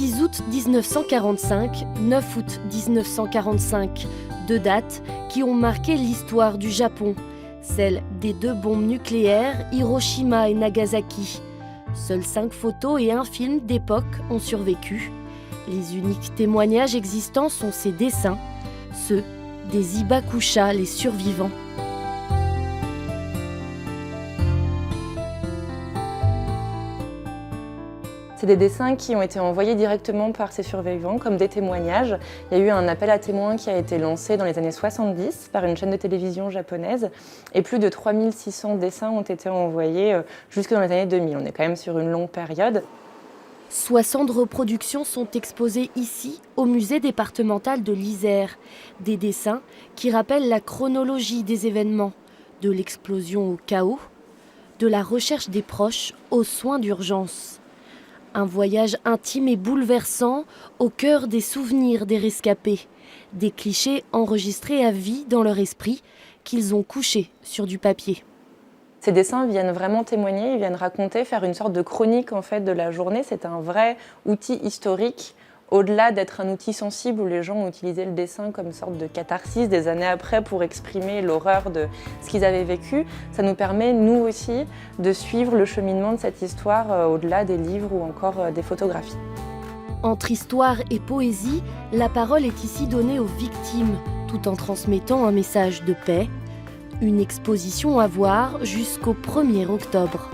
6 août 1945, 9 août 1945, deux dates qui ont marqué l'histoire du Japon, celle des 2 bombes nucléaires Hiroshima et Nagasaki. Seules 5 photos et un film d'époque ont survécu. Les uniques témoignages existants sont ces dessins, ceux des Hibakusha, les survivants. C'est des dessins qui ont été envoyés directement par ces survivants comme des témoignages. Il y a eu un appel à témoins qui a été lancé dans les années 70 par une chaîne de télévision japonaise et plus de 3600 dessins ont été envoyés jusque dans les années 2000. On est quand même sur une longue période. 60 reproductions sont exposées ici, au musée départemental de l'Isère. Des dessins qui rappellent la chronologie des événements, de l'explosion au chaos, de la recherche des proches aux soins d'urgence. Un voyage intime et bouleversant au cœur des souvenirs des rescapés. Des clichés enregistrés à vie dans leur esprit qu'ils ont couchés sur du papier. Ces dessins viennent vraiment témoigner, ils viennent raconter, faire une sorte de chronique en fait de la journée. C'est un vrai outil historique, au-delà d'être un outil sensible où les gens ont utilisé le dessin comme une sorte de catharsis des années après pour exprimer l'horreur de ce qu'ils avaient vécu. Ça nous permet, nous aussi, de suivre le cheminement de cette histoire au-delà des livres ou encore des photographies. Entre histoire et poésie, la parole est ici donnée aux victimes, tout en transmettant un message de paix. Une exposition à voir jusqu'au 1er octobre.